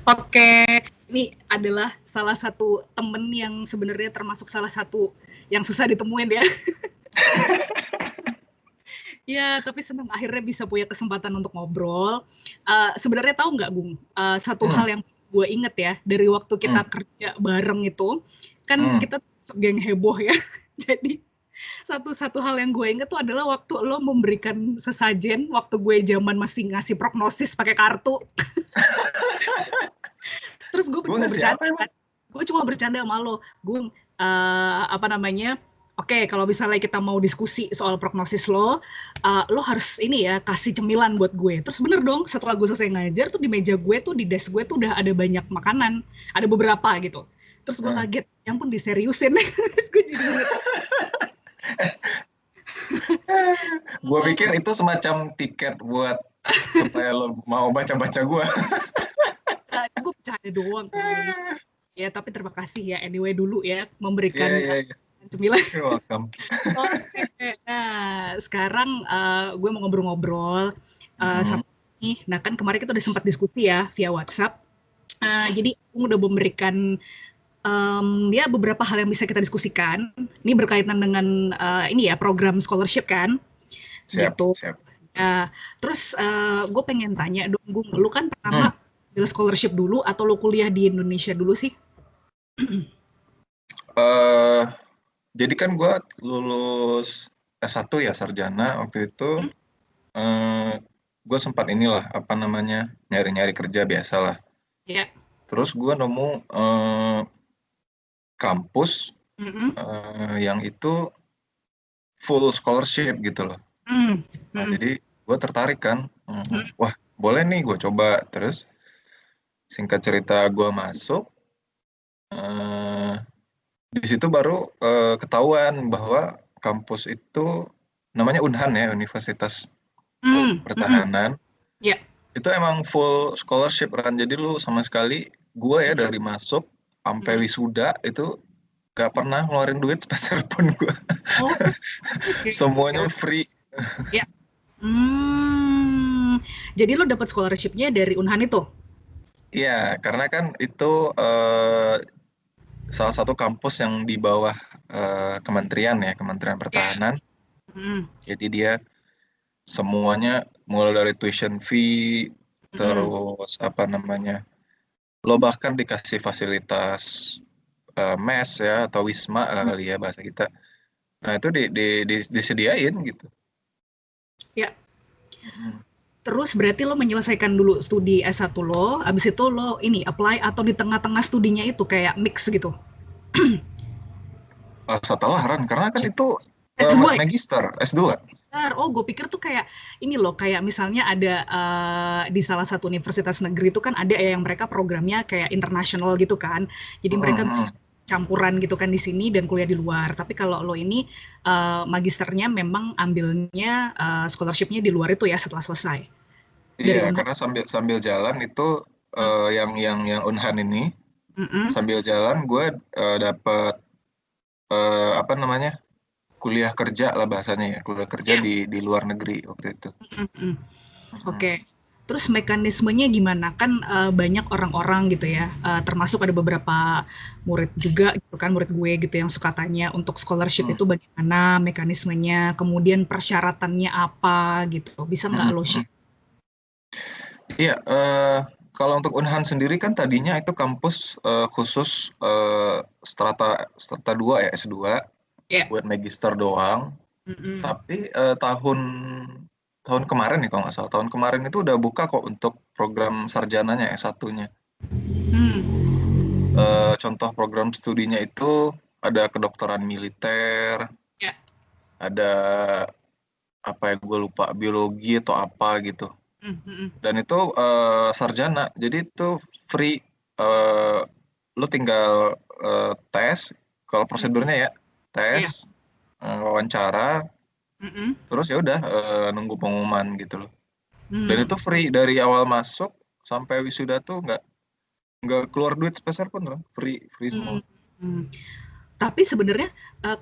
Oke, ini adalah salah satu temen yang sebenarnya termasuk salah satu yang susah ditemuin ya. Ya, tapi senang akhirnya bisa punya kesempatan untuk ngobrol. Sebenarnya tahu nggak, Gung, satu Hmm, hal yang gue inget ya, dari waktu kita hmm, kerja bareng itu, kan hmm. kita geng heboh ya. Jadi satu hal yang gue inget tuh adalah waktu lo memberikan sesajen, waktu gue zaman masih ngasih prognosis pakai kartu. Terus gue Gue cuma ngasih bercanda apa emang? kan, gue cuma bercanda sama lo, Gung, apa namanya, oke, kalau misalnya kita mau diskusi soal prognosis lo, lo harus ini ya, kasih cemilan buat gue. Terus bener dong, setelah gue selesai ngajar tuh di meja gue tuh, di desk gue tuh udah ada banyak makanan, ada beberapa gitu. Terus gue Nah, kaget, ya ampun diseriusin. Terus gue jadi inget, gue pikir itu semacam tiket buat supaya lo mau baca-baca gue. gue bercanda doang kali. Ya, tapi terima kasih ya anyway dulu ya, Iya, memberikan iya, iya. cemilan. You're welcome. Oke, nah sekarang gue mau ngobrol-ngobrol Mhm. sama ini. Nah kan kemarin kita udah sempat diskusi ya via WhatsApp. Jadi aku udah memberikan ya beberapa hal yang bisa kita diskusikan. Ini berkaitan dengan ini ya program scholarship kan, Siap, gitu. siap. Terus gue pengen tanya dong, Gung, lu kan Hmm. pertama ambil scholarship dulu atau lu kuliah di Indonesia dulu sih? Eh, jadi kan gue lulus S1 ya, sarjana waktu itu. Hmm? eh gue sempat inilah, apa namanya, nyari-nyari kerja biasalah. Ya. Terus gue nemu kampus Mm-mm. yang itu full scholarship gitu loh. Mm. Nah, Mm-mm. jadi gue tertarik kan. Mm. Wah, boleh nih gue coba. Terus singkat cerita gue masuk. eh, di situ baru ketahuan bahwa kampus itu namanya Unhan ya, Universitas Mm. Mm. Pertahanan. Ya. Itu emang full scholarship kan. Jadi lu sama sekali, gue ya dari masuk sampai Mm. wisuda itu gak pernah ngeluarin duit sepeser pun gue. Oh, oke. Semuanya free. Ya. Jadi lo dapat scholarship-nya dari Unhan itu? Iya, karena kan itu salah satu kampus yang di bawah kementerian ya, Kementerian Ya. Pertahanan. Mm. Jadi dia semuanya mulai dari tuition fee, Mm. terus apa namanya, lo bahkan dikasih fasilitas mes ya atau wisma lah kali ya bahasa kita. Nah itu disediain gitu. Ya. Mm. Terus berarti lo menyelesaikan dulu studi S1 lo, abis itu lo ini apply atau di tengah-tengah studinya itu kayak mix gitu? Setelah Ran, karena kan itu S2 ya? magister S2. Besar. Oh, gue pikir tuh kayak ini loh, kayak misalnya ada di salah satu universitas negeri itu kan ada ya yang mereka programnya kayak internasional gitu kan. Jadi mereka bisa Mm-mm. campuran gitu kan di sini dan kuliah di luar. Tapi kalau lo ini magisternya memang ambilnya scholarship-nya di luar itu ya setelah selesai Iya, dari Unhas. karena sambil sambil jalan itu yang Unhan ini Mm-mm. sambil jalan gue dapet apa namanya, kuliah kerja lah bahasanya ya, kuliah kerja Ya. di luar negeri waktu itu. Mm-mm. Mm. Oke. Terus mekanismenya gimana? Kan banyak orang-orang gitu ya, termasuk ada beberapa murid juga gitu kan, murid gue gitu yang suka tanya untuk scholarship Mm. itu bagaimana mekanismenya, kemudian persyaratannya apa gitu. Bisa nggak Mm, lo mm. share? Iya, kalau untuk Unhan sendiri kan tadinya itu kampus khusus strata strata 2 ya, S2 Ya. buat magister doang. Mm-mm. Tapi tahun tahun kemarin nih kalau nggak salah, tahun kemarin itu udah buka kok untuk program sarjananya S1-nya. Hmm. Contoh program studinya itu ada kedokteran militer, Ya. ada apa ya gue lupa, biologi atau apa gitu. Mm-mm. Dan itu sarjana, jadi itu free. eh Lu tinggal tes, kalau Mm-mm. prosedurnya ya tes, Ya. wawancara, Mm-mm. terus ya udah nunggu pengumuman gitu loh. Dan Mm. itu free dari awal masuk sampai wisuda tuh nggak keluar duit sepeser pun loh, free free semua. Mm. Mm. Tapi sebenarnya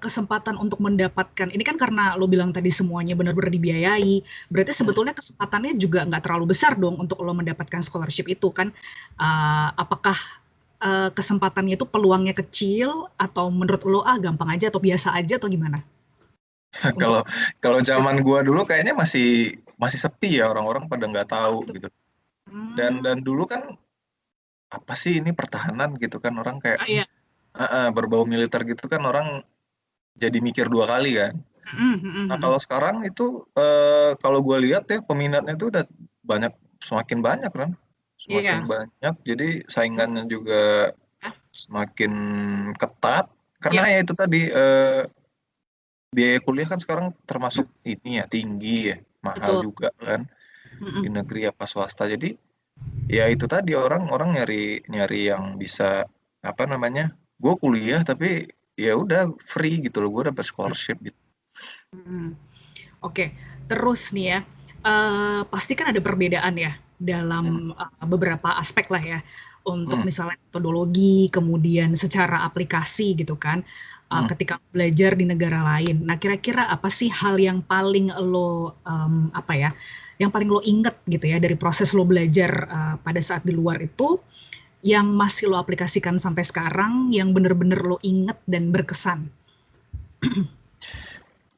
kesempatan untuk mendapatkan ini kan karena lo bilang tadi semuanya benar-benar dibiayai, berarti sebetulnya kesempatannya juga nggak terlalu besar dong untuk lo mendapatkan scholarship itu kan. Apakah kesempatannya itu peluangnya kecil atau menurut lo gampang aja atau biasa aja atau gimana? Untuk Kalau zaman gua dulu kayaknya masih masih sepi ya, orang-orang pada nggak tahu gitu. Dan Hmm, dulu kan apa sih ini pertahanan gitu kan, orang kayak iya. berbau militer gitu kan, orang jadi mikir dua kali kan. Nah kalau sekarang itu kalau gue lihat ya peminatnya itu udah banyak, semakin banyak kan, semakin Iya. banyak. Jadi saingannya juga Ya. semakin ketat karena Ya, ya itu tadi biaya kuliah kan sekarang termasuk ini ya tinggi ya, mahal betul. juga kan, di Mm-mm. negeri apa swasta. Jadi ya itu tadi orang-orang nyari nyari yang bisa apa namanya, gue kuliah tapi ya udah free gitu loh, gue dapet scholarship gitu. Mm. Oke, terus nih ya, pasti kan ada perbedaan ya Hmm. dalam beberapa aspek lah ya, untuk Hmm. misalnya metodologi, kemudian secara aplikasi gitu kan, Hmm. ketika belajar di negara lain. Nah, kira-kira apa sih hal yang paling lo apa ya, yang paling lo inget gitu ya dari proses lo belajar pada saat di luar itu, yang masih lo aplikasikan sampai sekarang, yang bener-bener lo inget dan berkesan?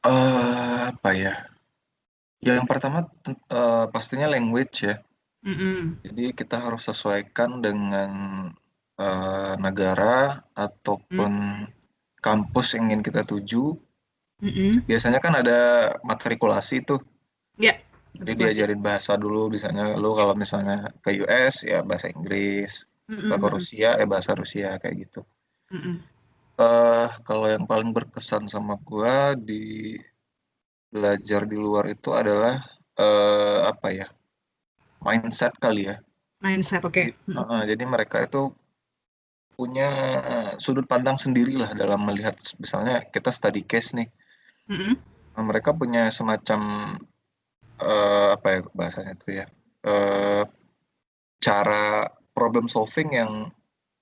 Apa ya? Yang pertama pastinya language ya. Mm-mm. Jadi kita harus sesuaikan dengan negara ataupun kampus yang ingin kita tuju. Mm-mm. Biasanya kan ada matrikulasi tuh. Ya, Jadi matrikulasi. diajarin bahasa dulu, misalnya lu kalau misalnya ke US ya bahasa Inggris, Mhm ke mhm. Rusia ya bahasa Rusia kayak gitu. Mhm. Kalau yang paling berkesan sama gua di belajar di luar itu adalah apa ya? Mindset kali ya. Mindset, Jadi, oke. Mhm. jadi mereka itu punya sudut pandang sendiri lah dalam melihat, misalnya kita study case nih. Mhm. Nah, mereka punya semacam apa ya bahasanya itu ya, eh, cara problem solving yang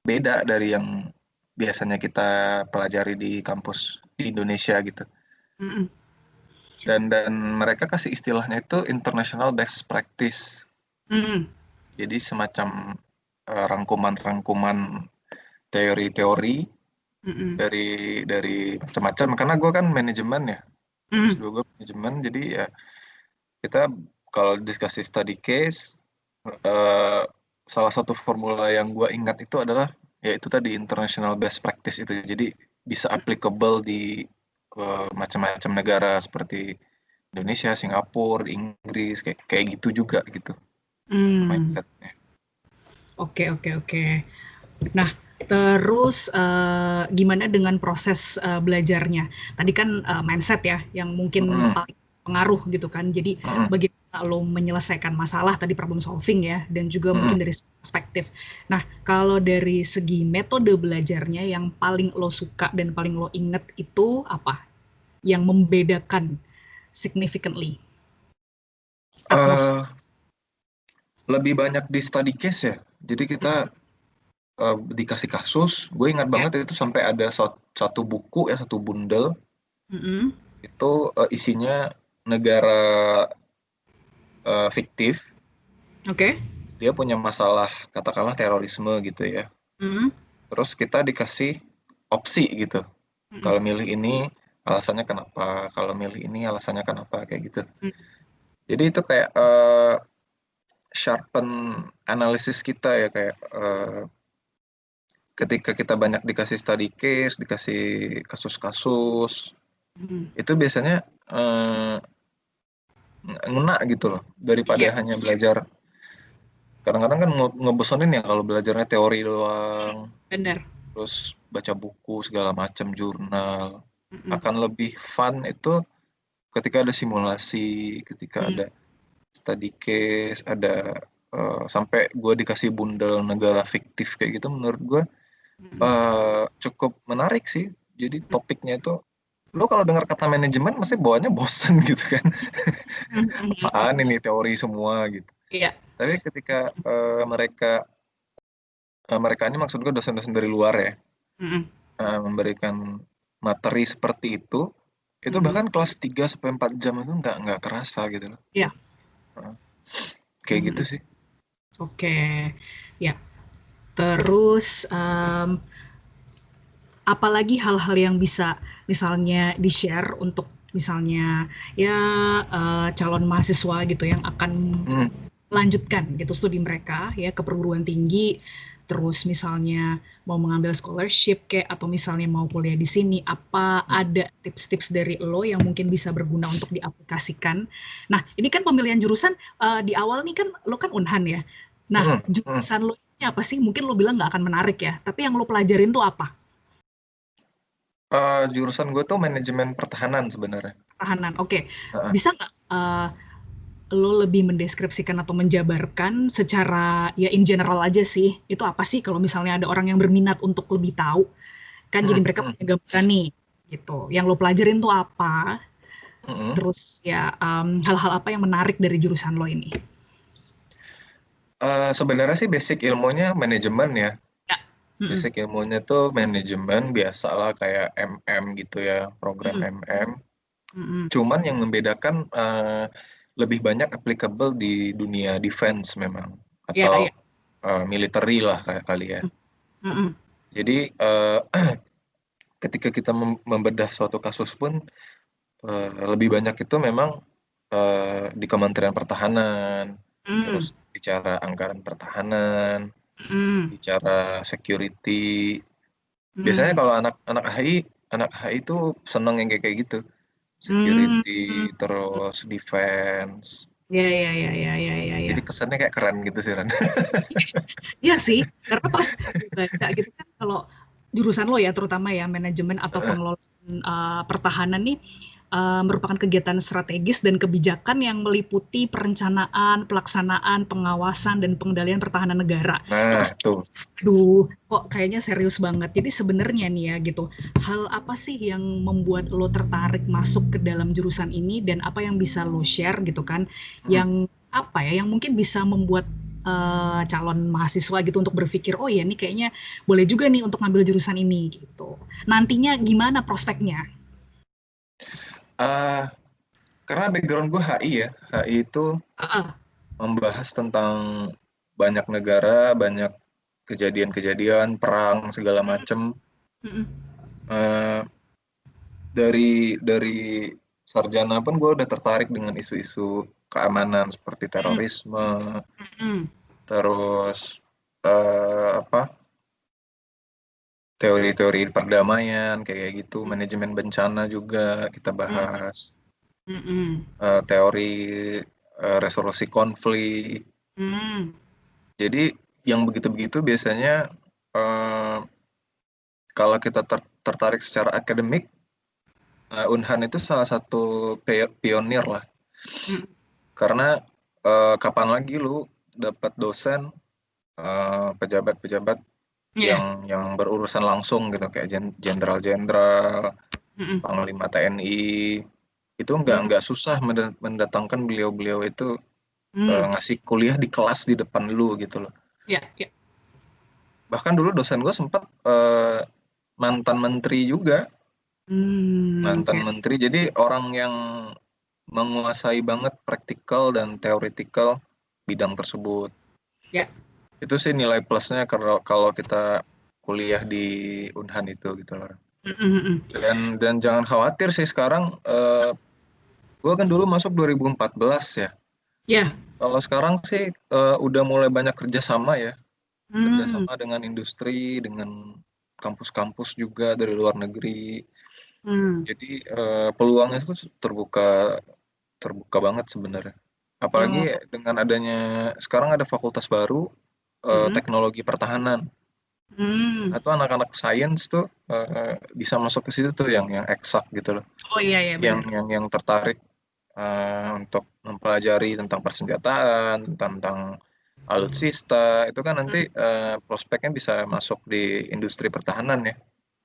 beda dari yang biasanya kita pelajari di kampus di Indonesia gitu. Mhm. Dan mereka kasih istilahnya itu international best practice. Mhm. Jadi semacam rangkuman-rangkuman teori-teori Mhm. dari macam-macam. Karena gue kan manajemen ya, Mhm. S2 gue manajemen, jadi ya kita kalau dikasih study case, eh, salah satu formula yang gue ingat itu adalah yaitu tadi international best practice itu. Jadi bisa applicable di macam-macam negara seperti Indonesia, Singapura, Inggris, kayak kayak gitu juga gitu Mmm. mindsetnya. Oke oke oke. Nah, terus, gimana dengan proses, belajarnya? Tadi kan, mindset ya, yang mungkin Mm-mm, paling pengaruh gitu kan. Jadi, mm-mm, bagaimana lo menyelesaikan masalah tadi problem solving ya, dan juga mungkin mm-mm. dari perspektif. Nah, kalau dari segi metode belajarnya yang paling lo suka dan paling lo inget itu apa? Yang membedakan significantly atmos. Eh, Lebih banyak di study case ya. Jadi kita dikasih kasus. Gue ingat Ya. banget itu sampai ada satu buku ya, satu bundel Mhm. itu isinya negara fiktif. Oke. Dia punya masalah katakanlah terorisme gitu ya. Mhm. Terus kita dikasih opsi gitu. Mhm. Kalau milih ini alasannya kenapa, kalau milih ini alasannya kenapa kayak gitu. Mhm. Jadi itu kayak sharpen analisis kita ya, kayak ketika kita banyak dikasih study case, dikasih kasus-kasus, Mhm. itu biasanya eh, ngena gitu loh daripada Iya, hanya belajar. Kadang-kadang kan ngebosenin ya kalau belajarnya teori doang, benar. terus baca buku segala macam, jurnal. Mhm. Akan lebih fun itu ketika ada simulasi, ketika Mhm. ada study case, ada sampai gue dikasih bundel negara fiktif kayak gitu, menurut gue Mhm. cukup menarik sih. Jadi topiknya itu, lo kalau dengar kata manajemen mesti bawaannya bosen gitu kan. Mhm. Apaan Mhm. ini teori semua gitu. Iya. Tapi ketika mereka ini maksud gue dosen-dosen dari luar ya, Mhm. memberikan materi seperti itu Mm-mm. bahkan kelas 3 sampai 4 jam itu nggak kerasa gitu loh. Ya. Heeh. Kayak gitu Mm-mm. sih. Oke, ya. Terus apalagi hal-hal yang bisa misalnya di-share untuk misalnya ya calon mahasiswa gitu yang akan Hmm. lanjutkan gitu studi mereka ya ke perguruan tinggi, terus misalnya mau mengambil scholarship kayak atau misalnya mau kuliah di sini, apa ada tips-tips dari lo yang mungkin bisa berguna untuk diaplikasikan? Nah, ini kan pemilihan jurusan di awal nih kan lo kan Unhan ya. Nah, Hmm. Hmm. jurusan lo ini apa sih? Mungkin lo bilang nggak akan menarik ya, tapi yang lo pelajarin tuh apa? Jurusan gue tuh manajemen pertahanan sebenarnya. Pertahanan. Oke, Heeh. bisa nggak lo lebih mendeskripsikan atau menjabarkan secara ya in general aja sih, itu apa sih kalau misalnya ada orang yang berminat untuk lebih tahu, kan jadi Hmm. mereka Hmm. punya gambaran nih, gitu. Yang lo pelajarin tuh apa, Hmm. terus ya hal-hal apa yang menarik dari jurusan lo ini? Sebenarnya sih basic ilmunya manajemen ya. Ya. Mm-mm. Basic ilmunya tuh manajemen biasa lah kayak MM gitu ya, program Mm. MM. Mm-mm. Cuman yang membedakan lebih banyak applicable di dunia defense memang Ya, atau ya. military lah kayak kali ya. Mm-mm. Jadi ketika kita membedah suatu kasus pun lebih banyak itu memang di Kementerian Pertahanan, terus Mm. bicara anggaran pertahanan, Mm. bicara security. Biasanya Mm. kalau anak HI itu seneng yang kayak gitu, Mm. security, terus defense. Ya, ya, ya, ya, ya, ya, ya. Jadi kesannya kayak keren gitu sih Ran. Iya sih, karena pas gue baca gitu kan kalau jurusan lo ya terutama ya manajemen atau pengelolaan pertahanan nih merupakan kegiatan strategis dan kebijakan yang meliputi perencanaan, pelaksanaan, pengawasan dan pengendalian pertahanan negara. Itu Nah, tuh. aduh, kok kayaknya serius banget. Jadi sebenarnya nih ya gitu, hal apa sih yang membuat lo tertarik masuk ke dalam jurusan ini dan apa yang bisa lo share gitu kan, Hmm. yang apa ya, yang mungkin bisa membuat calon mahasiswa gitu untuk berpikir, oh ya ini kayaknya boleh juga nih untuk ngambil jurusan ini gitu. Nantinya gimana prospeknya? Ah, karena background gue HI ya, HI itu Ah, membahas tentang banyak negara, banyak kejadian-kejadian, perang segala macem. mm, Eh, dari sarjana pun gue udah tertarik dengan isu-isu keamanan seperti mm, terorisme, mm, terus apa teori-teori perdamaian kayak gitu, manajemen bencana juga kita mm, bahas, mm, mm, teori resolusi konflik. mm. Jadi yang begitu-begitu biasanya eh, kalau kita tertarik secara akademik, Unhan itu salah satu pionir lah. Mm. Karena kapan lagi lu dapat dosen pejabat-pejabat Iya. yang berurusan langsung gitu kayak jenderal-jenderal, Mm, panglima TNI itu mm, nggak susah mendatangkan beliau-beliau itu mm. ngasih kuliah di kelas di depan lu gitu loh. Ya, ya. Bahkan dulu dosen gue sempat mantan menteri juga, mantan Oke. menteri. Jadi orang yang menguasai banget praktikal dan teoretikal bidang tersebut. Ya. Itu sih nilai plusnya kalau kalau kita kuliah di Unhan itu gitu loh. Mm, mm, mm. Dan jangan khawatir sih sekarang gue kan dulu masuk 2014 ya. Ya. Kalau sekarang sih udah mulai banyak kerjasama ya, Mm, kerjasama dengan industri, dengan kampus-kampus juga dari luar negeri. mm. Jadi peluangnya itu terbuka terbuka banget sebenarnya. Apalagi Oh, dengan adanya sekarang ada fakultas baru mm, teknologi pertahanan. mm. Atau anak-anak sains tuh bisa masuk ke situ tuh yang eksak gitu loh. Oh iya ya Yang benar. yang tertarik untuk mempelajari tentang persenjataan, tentang alutsista, itu kan nanti prospeknya bisa masuk di industri pertahanan ya.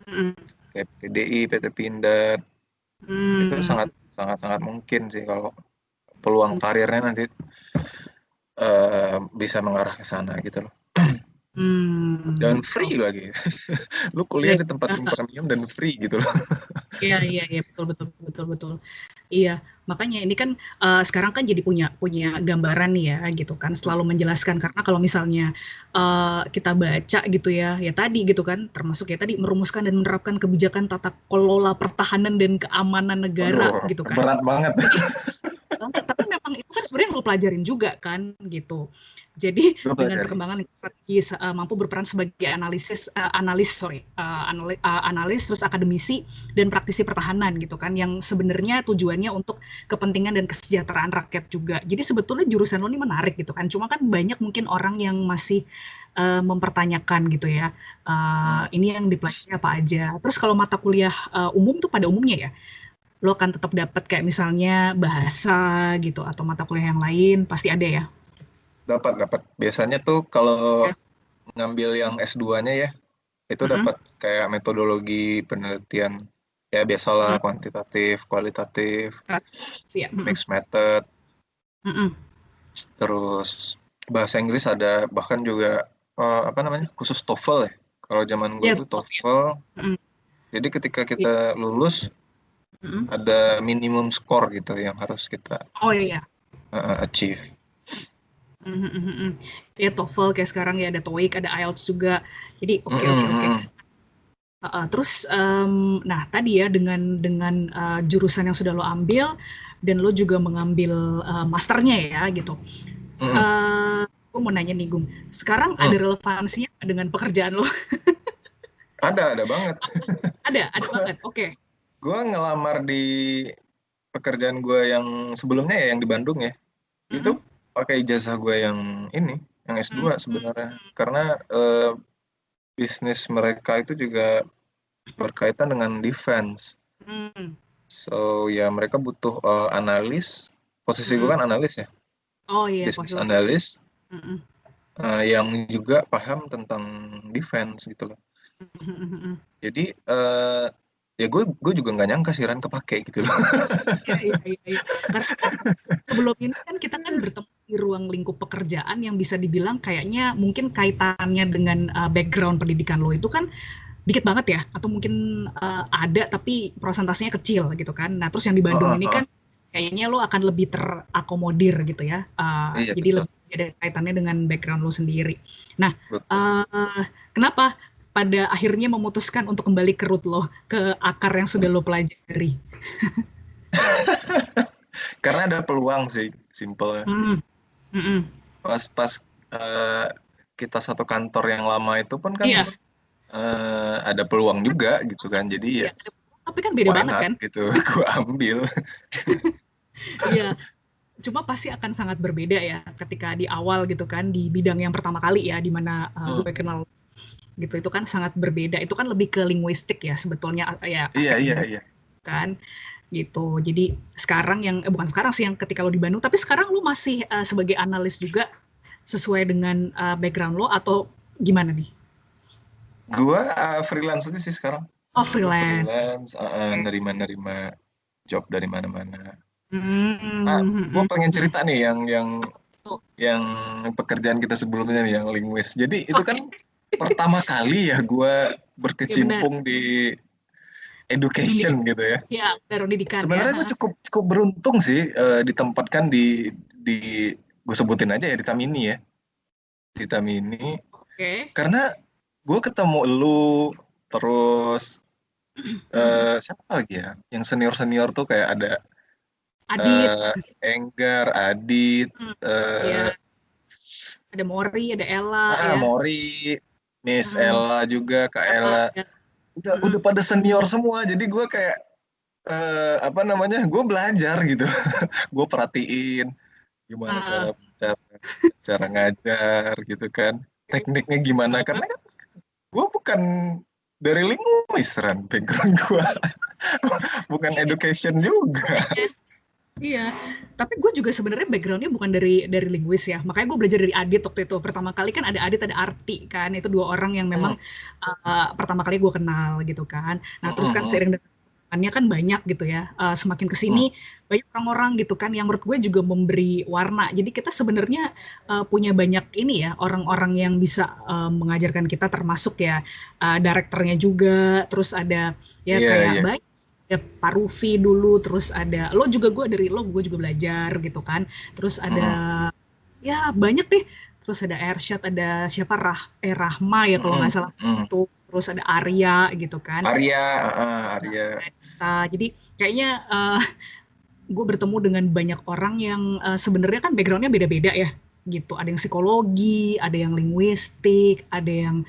Mm, Kayak PTDI, PT Pindad, itu mm, sangat sangat sangat mungkin sih kalau peluang mm. karirnya nanti bisa mengarah ke sana gitu loh. Dan Oh, free lagi. Lu iya, kuliah di tempat yang iya, premium dan free gitu loh. iya, iya, iya, betul, betul, betul, betul. Iya, makanya ini kan sekarang kan jadi punya punya gambaran nih ya gitu kan, selalu menjelaskan karena kalau misalnya kita baca gitu ya, ya tadi gitu kan, termasuk ya tadi merumuskan dan menerapkan kebijakan tata kelola pertahanan dan keamanan negara Waduh, gitu kan. berat banget. Jadi banget, tapi memang itu kan sebenarnya yang lo pelajarin juga kan gitu. Jadi Gue dengan pelajari. perkembangan lingkungan strategis mampu berperan sebagai analis terus akademisi dan praktisi pertahanan gitu kan yang sebenarnya tujuannya untuk kepentingan dan kesejahteraan rakyat juga. Jadi sebetulnya jurusan lo ini menarik gitu kan. Cuma kan banyak mungkin orang yang masih mempertanyakan gitu ya. Hmm. Ini yang dipelajari apa aja. Terus kalau mata kuliah umum tuh pada umumnya ya lo akan tetap dapat kayak misalnya bahasa gitu atau mata kuliah yang lain pasti ada ya. Dapat, dapat. Biasanya tuh kalau Ya. ngambil yang S2-nya ya, itu Mm-mm. dapat kayak metodologi penelitian. Ya biasalah Mm. kuantitatif, kualitatif, Ya. Mm-mm. mixed method, Mm-mm. terus bahasa Inggris ada, bahkan juga apa namanya, khusus TOEFL ya. Kalau zaman gue Ya, tuh betul, ya. TOEFL, Mm-mm. jadi ketika Iya. kita lulus Mm-mm. ada minimum skor gitu yang harus kita Oh iya. achieve. Mhm, mhm, mhm. Ya TOEFL kayak sekarang ya ada TOEIC, ada IELTS juga. Jadi Mm, oke, oke, mm, oke. mm. Terus nah tadi ya dengan jurusan yang sudah lo ambil dan lo juga mengambil masternya ya gitu. Mm, mm. Gue mau nanya nih Gung, sekarang ada Mm. relevansinya dengan pekerjaan lo? Ada banget. Ada Gue banget. Oke. gue ngelamar di pekerjaan gue yang sebelumnya ya, yang di Bandung ya, itu Mhm. pakai ijazah gue yang ini, yang Mmm, S2 sebenarnya. Karena bisnis mereka itu juga berkaitan dengan defense. mhm, So ya mereka butuh analis. Posisi gue mhm. kan analis ya, Oh iya, bisnis posisi lo analis mhm, yang juga paham tentang defense gitu loh. mhm, mhm, mhm. Jadi ya gue juga nggak nyangka sih Ran kepake gitu loh. Iya, iya, iya, iya. Karena kan sebelum ini kan kita kan bertemu di ruang lingkup pekerjaan yang bisa dibilang kayaknya mungkin kaitannya dengan background pendidikan lo itu kan dikit banget ya, atau mungkin ada tapi prosentasenya kecil gitu kan. Nah terus yang di Bandung ini kan kayaknya lo akan lebih terakomodir gitu ya. Iya Jadi betul, lebih ada kaitannya dengan background lo sendiri. Nah betul. kenapa pada akhirnya memutuskan untuk kembali ke root lo, ke akar yang sudah lo pelajari? Karena ada peluang sih, simple. Mhm, mhm. Pas eh, kita satu kantor yang lama itu pun kan Iya, ada peluang juga gitu kan. Jadi ya iya, tapi kan beda why banget not kan? gitu, gue ambil. Iya, cuma pasti akan sangat berbeda ya ketika di awal gitu kan di bidang yang pertama kali ya di mana Hmm. gue kenal gitu itu kan sangat berbeda. Itu kan lebih ke linguistik ya sebetulnya ya Iya aspek iya budaya iya. kan gitu. Jadi sekarang yang bukan sekarang sih yang ketika lo di Bandung, tapi sekarang lo masih sebagai analis juga sesuai dengan background lo atau gimana nih? Gue freelance aja sih sekarang. Oh Gue freelance. freelance, Oke. nerima-nerima job dari mana-mana. Gue Hmm. pengen cerita nih yang pekerjaan kita sebelumnya nih, yang linguis. Jadi itu kan Oke, pertama kali ya gue ya benar. berkecimpung di Dunia education gitu ya. ya dari pendidikan ya. Sebenarnya gue cukup cukup beruntung sih ditempatkan di gue sebutin aja ya, di Tamini ya, di Tamini, Oke. karena gue ketemu lu, terus siapa lagi ya yang senior senior tuh, kayak ada Adit. Enggar, Adit, Hmm. eh, Ya, ada Mori, ada Ella ya. Mori, Miss Hmm. Ella juga, Kak Ella Ella, ya. udah Hmm. pada senior semua, jadi gue kayak apa namanya, gue belajar gitu. Gue perhatiin gimana cara Ah, cara cara ngajar gitu kan, tekniknya gimana, karena kan gue bukan dari linguis Ran, background gue bukan iya, education juga. iya. Iya. Tapi gue juga sebenarnya backgroundnya bukan dari linguis ya. Makanya gue belajar dari Adit waktu itu. Pertama kali kan ada Adit, ada Arti kan. Itu dua orang yang memang Hmm, pertama kali gue kenal gitu kan. Nah terus kan hmm, seiring dengan perkembangannya kan banyak gitu ya. Semakin ke Hmm. sini banyak orang-orang gitu kan yang menurut gue juga memberi warna. Jadi kita sebenarnya punya banyak ini ya orang-orang yang bisa mengajarkan kita termasuk ya direkturnya juga, terus ada ya Iya, kayak iya. baik ya Pak Rufi dulu, terus ada lo juga, gue dari lo gue juga belajar gitu kan. Terus ada Mm-mm. ya banyak deh. Terus ada Ersyad, ada siapa Rahma ya kalau nggak Mm-mm. salah Mm. itu. Terus ada Arya gitu kan. Arya, Ya, Arya. jadi kayaknya gue bertemu dengan banyak orang yang sebenarnya kan backgroundnya beda-beda ya gitu. Ada yang psikologi, ada yang linguistik, ada yang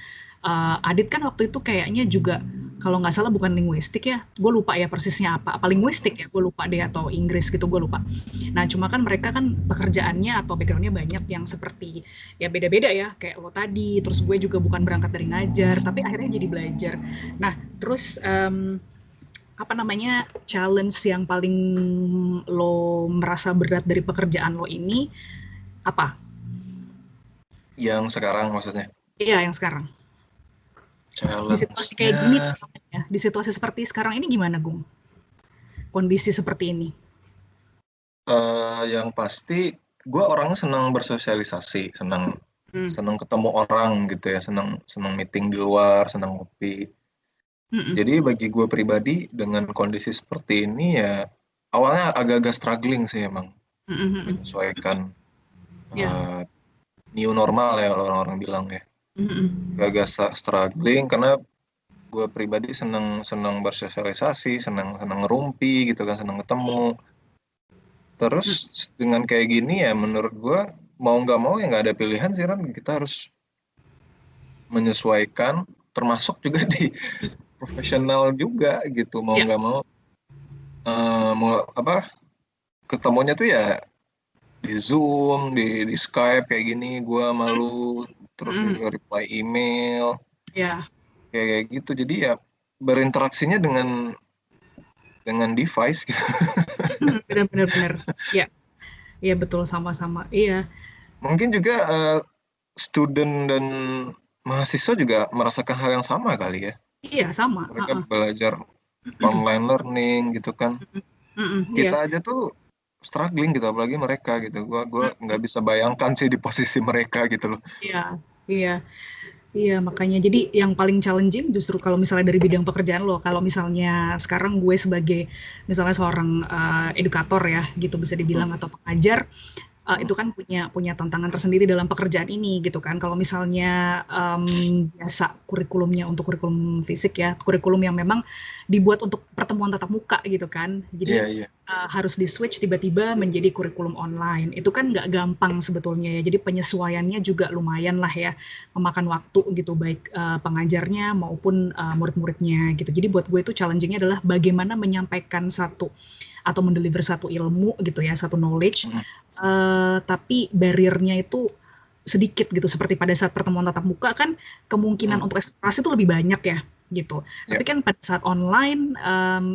Adit kan waktu itu kayaknya juga kalau nggak salah bukan linguistik ya, gue lupa ya persisnya apa linguistik ya, gue lupa deh atau Inggris gitu gue lupa. Nah cuma kan mereka kan pekerjaannya atau backgroundnya banyak yang seperti ya beda-beda ya kayak lo tadi, terus gue juga bukan berangkat dari ngajar tapi akhirnya jadi belajar. Nah terus apa namanya challenge yang paling lo merasa berat dari pekerjaan lo ini apa? Yang sekarang maksudnya. Iya yang sekarang. Di situasi kayak Challenge-nya gini, ya, di situasi seperti sekarang ini gimana, Gung? Kondisi seperti ini. yang pasti gue orangnya senang bersosialisasi, senang Hmm. senang ketemu orang gitu ya, senang senang meeting di luar, senang ngopi. Mm-mm. Jadi bagi gue pribadi dengan kondisi seperti ini ya awalnya agak-agak struggling sih emang Mm-mm. menyesuaikan Ya. eh, new normal ya orang-orang bilang ya. Mm-mm. Agak struggling karena gue pribadi senang senang bersosialisasi, senang senang ngerumpi gitu kan, senang ketemu. Terus dengan kayak gini ya menurut gue mau nggak mau ya nggak ada pilihan sih Ran, kita harus menyesuaikan termasuk juga di profesional juga gitu mau Ya. nggak mau mau apa ketemunya tuh ya di Zoom, di Skype kayak gini, gue malu terus Mm-mm. juga reply email Ya. kayak gitu. Jadi ya berinteraksinya dengan device gitu. Benar-benar benar. Ya. Iya betul sama-sama. Iya. Mungkin juga student dan mahasiswa juga merasakan hal yang sama kali ya. Iya sama. Mereka belajar online learning gitu kan. Mm-mm. Kita Iya. aja tuh struggling gitu, apalagi mereka gitu. Gua nggak bisa bayangkan sih di posisi mereka gitu loh. Iya. Iya. Iya, makanya jadi yang paling challenging justru kalau misalnya dari bidang pekerjaan lo, kalau misalnya sekarang gue sebagai misalnya seorang edukator ya, gitu bisa Hmm, dibilang atau pengajar, hmm, itu kan punya punya tantangan tersendiri dalam pekerjaan ini gitu kan. Kalau misalnya biasa kurikulumnya untuk kurikulum fisik ya, kurikulum yang memang dibuat untuk pertemuan tatap muka gitu kan. iya, Jadi iya. harus di switch tiba-tiba menjadi kurikulum online. Itu kan nggak gampang sebetulnya ya. Jadi penyesuaiannya juga lumayan lah ya, memakan waktu gitu baik pengajarnya maupun murid-muridnya gitu. Jadi buat gue itu challengingnya adalah bagaimana menyampaikan satu atau mendeliver satu ilmu gitu ya, satu knowledge, Hmm, tapi barrier-nya itu sedikit gitu. Seperti pada saat pertemuan tatap muka kan kemungkinan hmm, untuk eksplorasi itu lebih banyak ya gitu. ya. Tapi kan pada saat online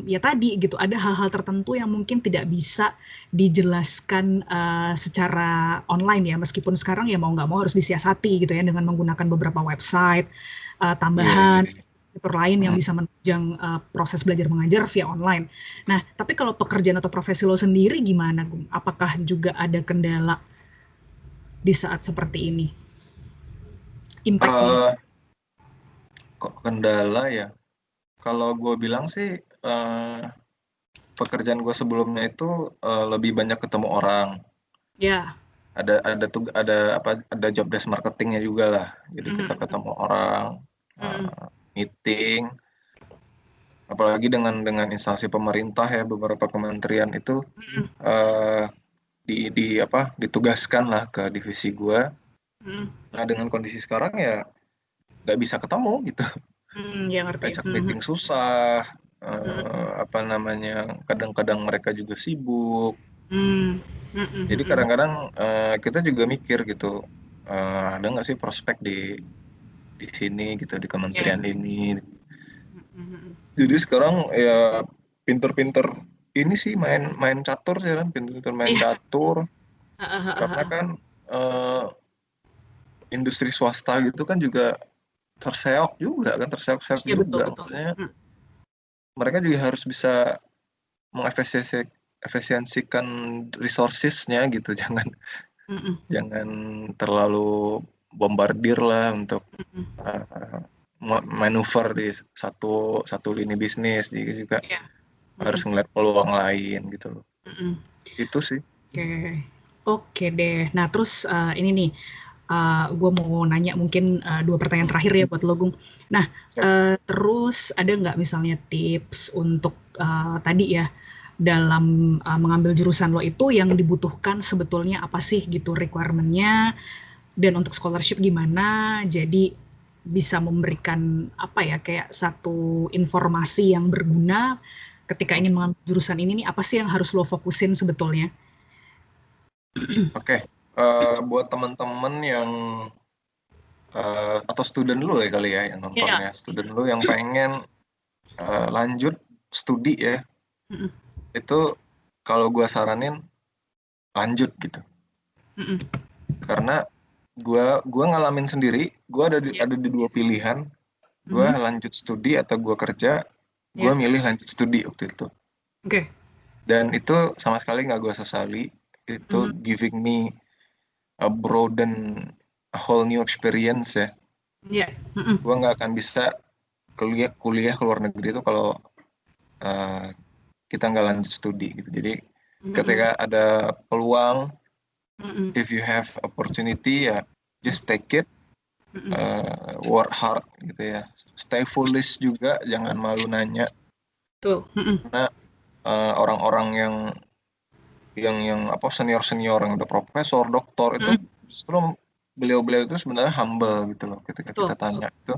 ya tadi gitu ada hal-hal tertentu yang mungkin tidak bisa dijelaskan secara online ya meskipun sekarang ya mau nggak mau harus disiasati gitu ya dengan menggunakan beberapa website Iya, iya, tambahan iya. fitur lain yang Hmm. bisa menunjang proses belajar mengajar via online. Nah, tapi kalau pekerjaan atau profesi lo sendiri gimana, Gung? Apakah juga ada kendala di saat seperti ini? Impact-nya? Eh, kok kendala ya? Kalau gue bilang sih pekerjaan gue sebelumnya itu lebih banyak ketemu orang. Ya. Ada apa ada job desk marketingnya juga lah. Jadi kita Mhm. ketemu orang, Mhm. meeting, apalagi dengan instansi pemerintah ya beberapa kementerian itu Mhm. eh, di apa ditugaskan lah ke divisi gue. Mhm. Nah dengan kondisi sekarang ya nggak bisa ketemu gitu. Ya ngerti. Ajak Mhm. meeting susah, Mhm. apa namanya, kadang-kadang mereka juga sibuk. Mhm. Mhm. Jadi Mhm. kadang-kadang kita juga mikir gitu, ada nggak sih prospek di sini gitu, di Ya. kementerian ini. Mhm. Jadi sekarang ya pinter-pinter ini sih main main catur sih kan, pinter-pinter main Iya. catur. Heeh, heeh, Karena heeh. kan eh, industri swasta gitu kan juga terseok juga kan, terseok-seok Iya betul juga. betul. Maksudnya Mhm. mereka juga harus bisa mengefisiensikan resources-nya gitu. Jangan terlalu bombardir lah untuk manuver di satu lini bisnis. Jadi juga Iya. harus ngeliat peluang lain gitu loh. Itu sih. Oke deh. Nah terus ini nih, gue mau nanya mungkin 2 pertanyaan terakhir ya buat lo, Gung. Nah, terus ada nggak misalnya tips untuk tadi ya, dalam mengambil jurusan lo itu yang dibutuhkan sebetulnya apa sih gitu requirement-nya, dan untuk scholarship gimana? Jadi bisa memberikan apa ya, kayak satu informasi yang berguna ketika ingin mengambil jurusan ini nih, apa sih yang harus lo fokusin sebetulnya? Oke. Buat teman-teman yang atau student lu ya kali ya yang nontonnya, student lu yang pengen lanjut studi ya, itu kalau gue saranin lanjut gitu. Karena gue ngalamin sendiri, gue ada di 2 pilihan, gue lanjut studi atau gue kerja. Gue milih lanjut studi waktu itu. Dan itu sama sekali nggak gue sesali. Itu giving me a broaden a whole new experience ya. Gue nggak akan bisa kuliah ke luar negeri itu kalau kita nggak lanjut studi gitu. Jadi ketika ada peluang, if you have opportunity ya just take it, work hard gitu ya, stay foolish juga, jangan malu nanya. Karena orang-orang yang apa senior yang udah profesor, doktor itu justru beliau-beliau itu sebenarnya humble gitu loh. Ketika kita tanya itu,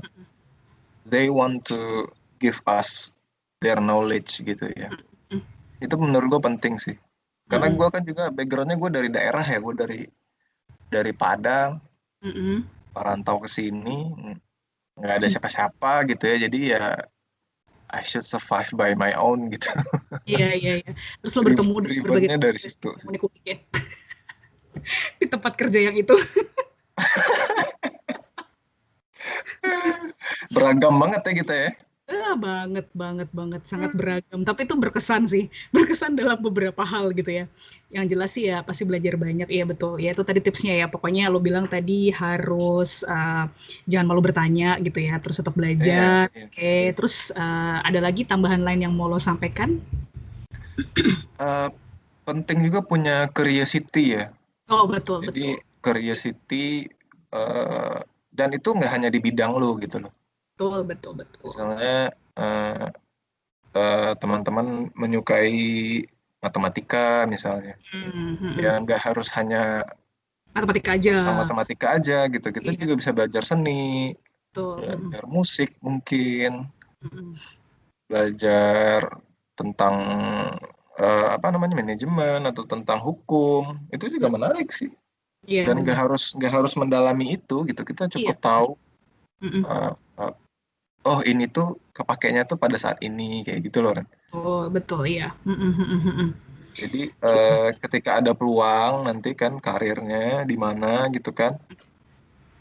they want to give us their knowledge gitu ya. Itu menurut gue penting sih. Karena gue kan juga backgroundnya gue dari daerah ya, gue dari Padang, perantau ke sini, nggak ada siapa-siapa gitu ya. Jadi ya I should survive by my own gitu. Iya. Terus lo bertemu dengan berbagai dari situ unik ya di tempat kerja yang itu. Beragam banget ya kita ya. Banget, sangat beragam. Tapi itu berkesan sih, berkesan dalam beberapa hal gitu ya. Yang jelas sih ya pasti belajar banyak, iya betul. Ya itu tadi tipsnya ya, pokoknya lo bilang tadi harus jangan malu bertanya gitu ya, terus tetap belajar. Oke. Terus ada lagi tambahan lain yang mau lo sampaikan? Penting juga punya curiosity ya. Oh betul. Jadi curiosity, dan itu nggak hanya di bidang lo gitu loh. Betul. Misalnya teman-teman menyukai matematika misalnya, ya nggak harus hanya matematika aja gitu. Kita juga bisa belajar seni, belajar musik mungkin, belajar tentang manajemen atau tentang hukum. Itu juga menarik sih. Dan nggak harus mendalami itu gitu. Kita cukup tahu oh ini tuh kepakainya tuh pada saat ini kayak gitu loh Ren. Oh betul iya. Jadi ketika ada peluang nanti kan karirnya di mana gitu kan,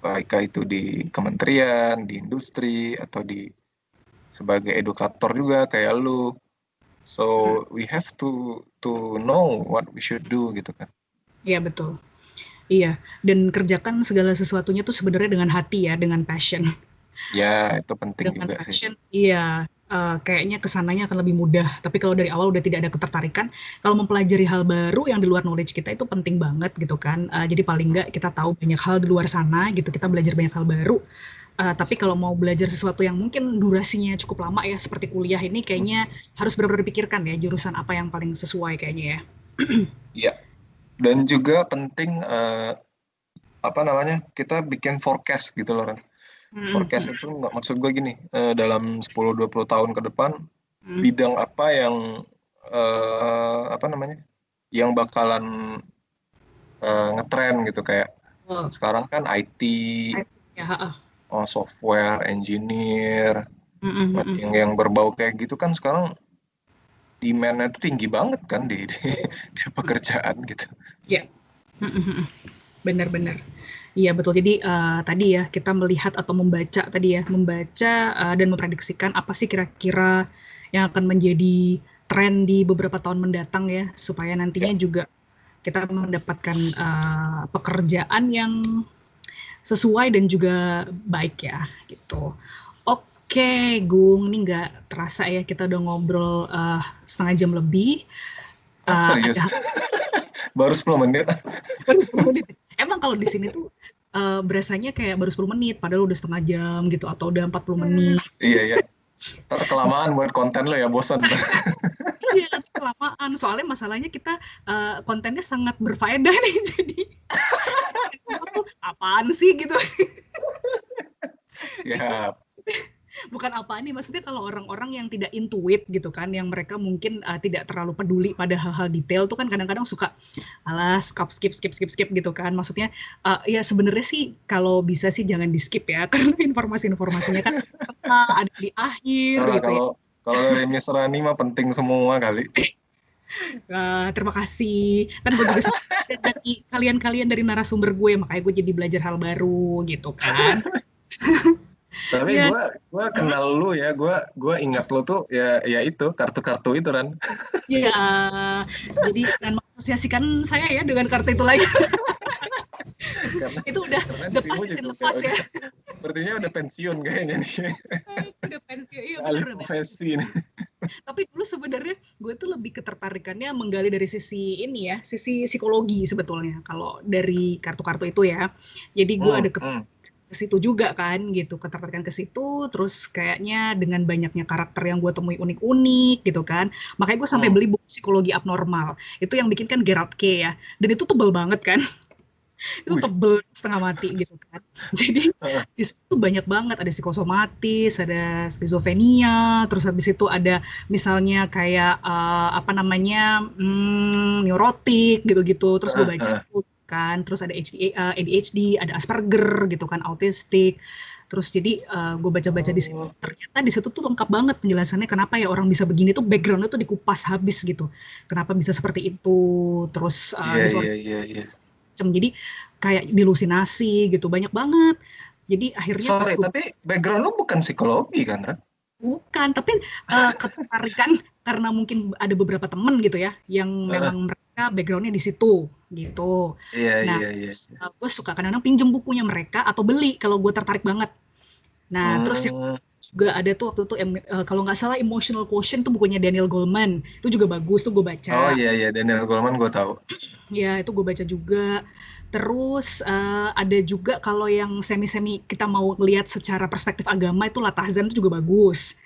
baik itu di kementerian, di industri, atau sebagai edukator juga kayak lu. So we have to know what we should do gitu kan. Iya betul. Iya, dan kerjakan segala sesuatunya tuh sebenarnya dengan hati ya, dengan passion. Ya, itu penting dengan juga passion, sih. Iya, kayaknya kesananya akan lebih mudah. Tapi kalau dari awal udah tidak ada ketertarikan, kalau mempelajari hal baru yang di luar knowledge kita itu penting banget gitu kan. Jadi paling nggak kita tahu banyak hal di luar sana gitu, kita belajar banyak hal baru. Tapi kalau mau belajar sesuatu yang mungkin durasinya cukup lama ya, seperti kuliah ini kayaknya harus benar-benar dipikirkan ya, jurusan apa yang paling sesuai kayaknya ya. Iya. Dan juga penting kita bikin forecast gitu loh Ren. Forecast itu maksud gue gini, dalam 10-20 tahun ke depan bidang apa yang yang bakalan ngetren gitu, kayak sekarang kan IT, software engineer, yang berbau kayak gitu kan sekarang demand-nya itu tinggi banget kan di pekerjaan gitu. Iya. Benar-benar. Iya betul. Jadi tadi ya kita melihat atau membaca dan memprediksikan apa sih kira-kira yang akan menjadi tren di beberapa tahun mendatang ya, supaya nantinya juga kita mendapatkan pekerjaan yang sesuai dan juga baik ya gitu. Oke, Gung, ini nggak terasa ya kita udah ngobrol setengah jam lebih. Serius? Baru 10 menit? Baru 10 menit. Emang kalau di sini tuh berasanya kayak baru 10 menit, padahal udah setengah jam gitu, atau udah 40 menit. Iya. Ntar kelamaan buat konten lo ya, bosan. Iya, nanti kelamaan. Soalnya masalahnya kita kontennya sangat berfaedah nih, jadi tuh apaan sih gitu. Siap. Bukan apa nih, maksudnya kalau orang-orang yang tidak intuit gitu kan, yang mereka mungkin tidak terlalu peduli pada hal-hal detail tuh kan kadang-kadang suka alas skip gitu kan. Maksudnya ya sebenarnya sih kalau bisa sih jangan di skip ya, karena informasi-informasinya kan ada di akhir gitu ya. Kalau dari Miss Rani mah penting semua kali. Terima kasih. Kan gue juga dari kalian dari narasumber gue, makanya gue jadi belajar hal baru gitu kan. Tapi ya. gue kenal lu ya, gue ingat lu tuh ya itu kartu-kartu itu kan. Iya, jadi jangan mengasosiasikan saya ya dengan kartu itu lagi. Itu udah lepas season lepas ya. Sepertinya udah pensiun kayaknya nih. Udah pensiun, iya benar. Profesi nih. Tapi dulu sebenarnya gue tuh lebih ketertarikannya menggali dari sisi ini ya, sisi psikologi sebetulnya. Kalau dari kartu-kartu itu ya, jadi gue ada ke situ juga kan gitu, ketertarikan ke situ, terus kayaknya dengan banyaknya karakter yang gue temui unik-unik gitu kan, makanya gue sampai beli buku psikologi abnormal, itu yang bikin kan Gerard K ya, dan itu tebel banget kan. Itu tebel setengah mati gitu kan. Jadi di situ banyak banget, ada psikosomatis, ada skizofrenia, terus habis itu ada misalnya kayak neurotik gitu-gitu, terus gue baca kan, terus ada ADHD, ada Asperger gitu kan, autistik. Terus jadi gue baca-baca di situ, ternyata di situ tuh lengkap banget penjelasannya kenapa ya orang bisa begini tuh, backgroundnya tuh dikupas habis gitu. Kenapa bisa seperti itu, terus Iya. Jadi kayak dilusinasi gitu, banyak banget. Jadi akhirnya tapi background lu bukan psikologi kan, Ran? Bukan, tapi ketertarikan karena mungkin ada beberapa temen gitu ya, yang memang mereka backgroundnya di situ gitu. Iya. Gue suka kadang-kadang pinjem bukunya mereka atau beli kalau gue tertarik banget. Nah, terus yang juga ada tuh waktu itu kalau nggak salah Emotional Quotient tuh bukunya Daniel Goleman, itu juga bagus tuh gue baca. Oh iya Daniel Goleman gue tahu. Ya itu gue baca juga. Terus ada juga kalau yang semi-semi kita mau lihat secara perspektif agama itu Latahzan itu juga bagus.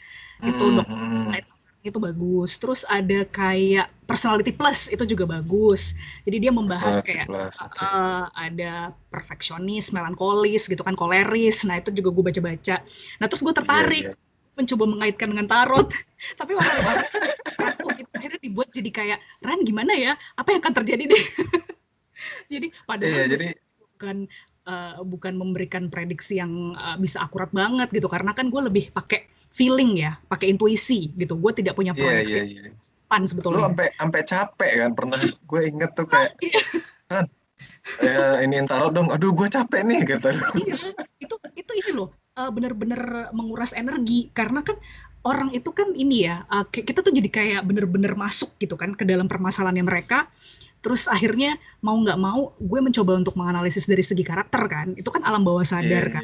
Itu bagus. Terus ada kayak Personality Plus itu juga bagus. Jadi dia membahas kayak ada perfeksionis, melankolis gitu kan, koleris. Nah itu juga gue baca-baca. Nah terus gue tertarik mencoba mengaitkan dengan tarot. Tapi orang-orang itu akhirnya dibuat jadi kayak, Ran gimana ya? Apa yang akan terjadi deh? Jadi padahal bukan memberikan prediksi yang bisa akurat banget gitu, karena kan gue lebih pakai feeling ya, pakai intuisi gitu. Gue tidak punya prediksi sebetulnya. Lu sampai capek kan, pernah gue inget tuh kayak kan ini tarot dong, aduh gue capek nih kata lu. Iya, itu ini loh, bener-bener menguras energi, karena kan orang itu kan ini ya, kita tuh jadi kayak bener-bener masuk gitu kan ke dalam permasalahannya mereka. Terus akhirnya mau nggak mau gue mencoba untuk menganalisis dari segi karakter kan, itu kan alam bawah sadar kan.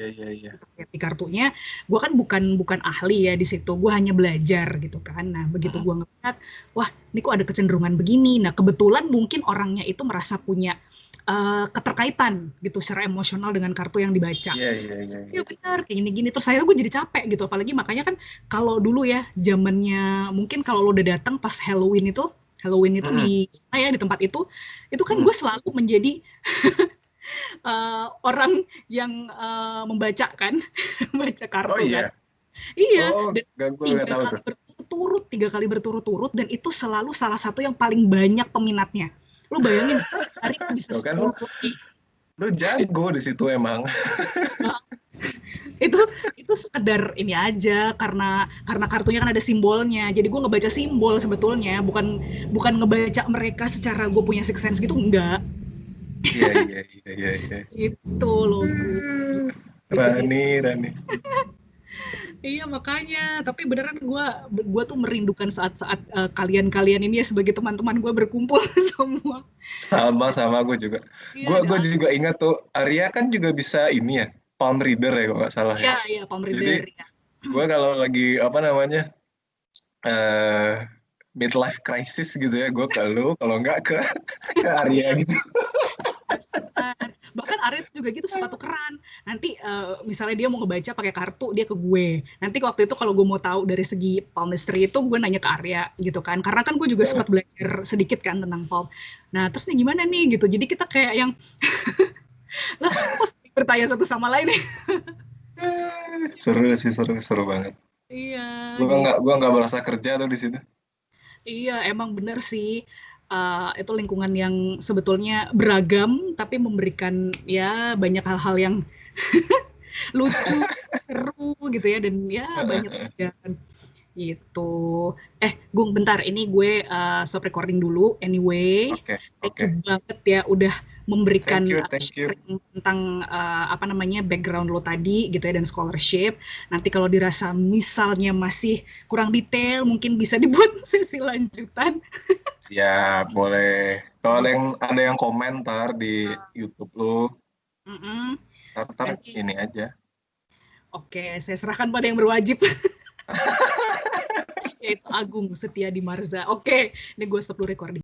Di kartunya gue kan bukan ahli ya di situ, gue hanya belajar gitu kan. Nah begitu gue ngeliat, wah ini kok ada kecenderungan begini. Nah kebetulan mungkin orangnya itu merasa punya keterkaitan gitu secara emosional dengan kartu yang dibaca. Iya benar kayak gini-gini. Terus akhirnya gue jadi capek gitu, apalagi makanya kan kalau dulu ya zamannya mungkin kalau lo udah datang pas Halloween itu di saya di tempat itu kan gue selalu menjadi orang yang membaca kan, membaca kartu kan. Iya, dan 3 kali berturut-turut dan itu selalu salah satu yang paling banyak peminatnya. Lu bayangin hari bisa 10 lebih. Lu jago di situ emang. itu sekedar ini aja karena kartunya kan ada simbolnya, jadi gue ngebaca simbol sebetulnya, bukan ngebaca mereka secara gue punya sixth sense gitu, enggak. Iya. Itu loh Rani Iya makanya, tapi beneran gue tuh merindukan saat-saat kalian-kalian ini ya sebagai teman-teman gue berkumpul semua. Sama gue juga. Iya Gue ada. juga ingat tuh, Arya kan juga bisa ini ya, palm reader ya kalau nggak salah ya. Iya iya palm Jadi reader ya. gue kalau lagi apa namanya eh midlife crisis gitu ya, gue ke lu, kalau nggak ke Arya Iya. gitu. Dasar. Bahkan Arya tuh juga gitu suka tukeran. Nanti misalnya dia mau ngebaca pakai kartu, dia ke gue. Nanti waktu itu kalau gue mau tahu dari segi palmistry itu gue nanya ke Arya gitu kan. Karena kan gue juga sempat belajar sedikit kan tentang palm. Nah terus nih gimana nih gitu. Jadi kita kayak yang lah kok sering bertanya satu sama lain nih. Seru sih, seru banget. Iya Gue gitu. nggak merasa kerja tuh di situ. Iya emang bener sih. Itu lingkungan yang sebetulnya beragam tapi memberikan ya banyak hal-hal yang lucu, seru gitu ya dan ya banyak pelajaran gitu. Gung bentar ini gue stop recording dulu anyway. Oke, Thank oke. you banget ya udah Thank memberikan you, thank you. sharing tentang apa namanya background lo tadi gitu ya dan scholarship. Nanti kalau dirasa misalnya masih kurang detail mungkin bisa dibuat sesi lanjutan. Siap, boleh. Kalau Gitu. ada yang komentar di YouTube lu, Mm-mm. ntar Nanti ini aja. oke, saya serahkan pada yang berwajib yaitu Agung Setiadi Marza. Oke, ini gue stop dulu recording.